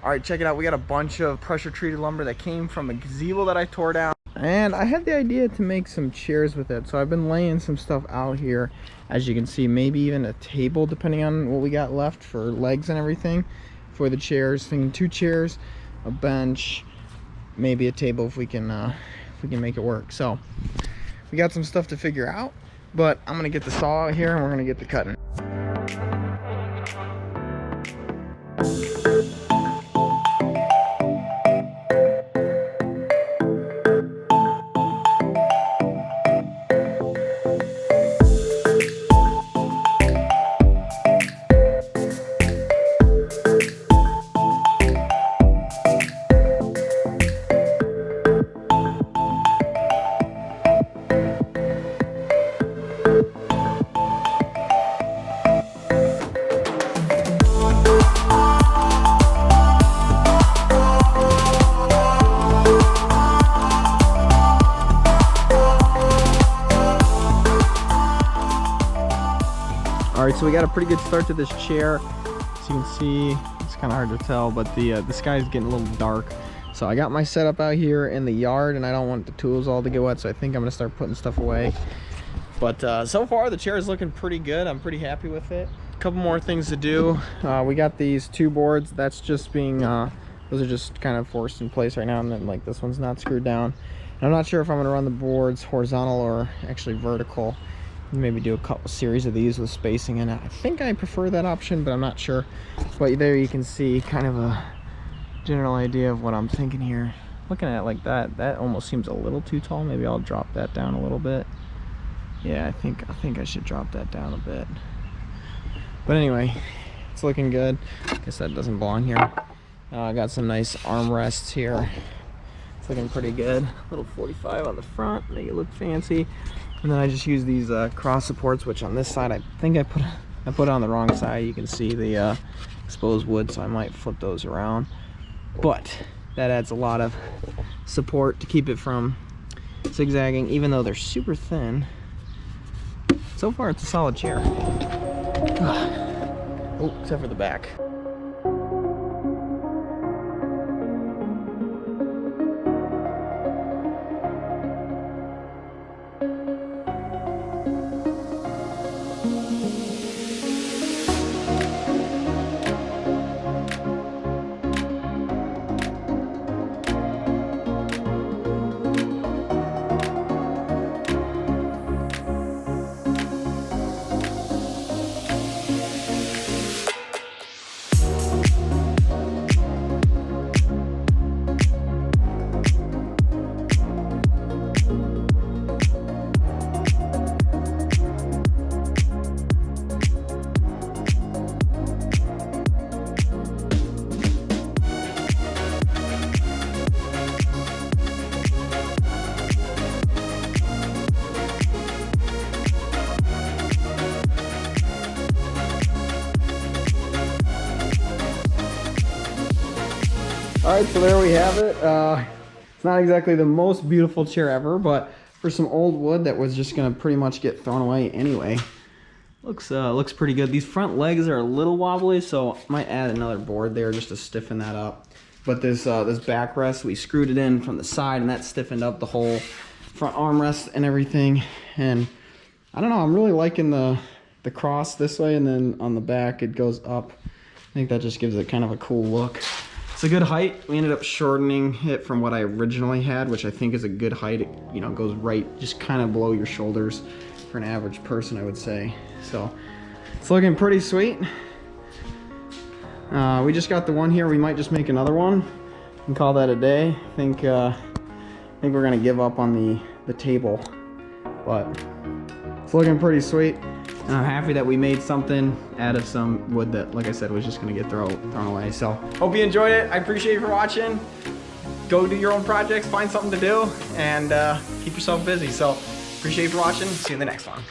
All right, check it out. We got a bunch of pressure treated lumber that came from a gazebo that I tore down. And I had the idea to make some chairs with it. So I've been laying some stuff out here. As you can see, maybe even a table depending on what we got left for legs and everything for the chairs. Thinking 2 chairs, a bench, maybe a table if we can make it work. So we got some stuff to figure out, but I'm gonna get the saw out here and we're gonna get the cutting. All right, so we got a pretty good start to this chair. As you can see, it's kind of hard to tell, but the sky is getting a little dark. So I got my setup out here in the yard, and I don't want the tools all to get wet, so I think I'm gonna start putting stuff away. But so far, the chair is looking pretty good. I'm pretty happy with it. A couple more things to do. We got these 2 boards. That's just being, those are just kind of forced in place right now, and then like this one's not screwed down. And I'm not sure if I'm gonna run the boards horizontal or actually vertical. Maybe do a couple series of these with spacing in it. I think I prefer that option, but I'm not sure. But there you can see kind of a general idea of what I'm thinking here. Looking at it like that, that almost seems a little too tall. Maybe I'll drop that down a little bit. Yeah, I think I should drop that down a bit. But anyway, it's looking good. I guess that doesn't belong here. I got some nice armrests here. It's looking pretty good. Little 45 on the front, make it look fancy. And then I just use these cross supports, which on this side I think I put it on the wrong side. You can see the exposed wood, so I might flip those around. But that adds a lot of support to keep it from zigzagging, even though they're super thin. So far, it's a solid chair. Oh, except for the back. All right, so there we have it. It's not exactly the most beautiful chair ever, but for some old wood that was just gonna pretty much get thrown away anyway, looks pretty good. These front legs are a little wobbly, so I might add another board there just to stiffen that up. But this backrest, we screwed it in from the side, and that stiffened up the whole front armrest and everything. And I don't know, I'm really liking the cross this way, and then on the back it goes up. I think that just gives it kind of a cool look. It's a good height. We ended up shortening it from what I originally had, which I think is a good height. It, you know, goes right just kind of below your shoulders for an average person, I would say. So it's looking pretty sweet. We just got the one here. We might just make another one and call that a day. I think we're gonna give up on the table, but it's looking pretty sweet. And I'm happy that we made something out of some wood that, like I said, was just gonna get thrown away. So hope you enjoyed it. I appreciate you for watching. Go do your own projects, find something to do, and keep yourself busy. So appreciate you for watching. See you in the next one.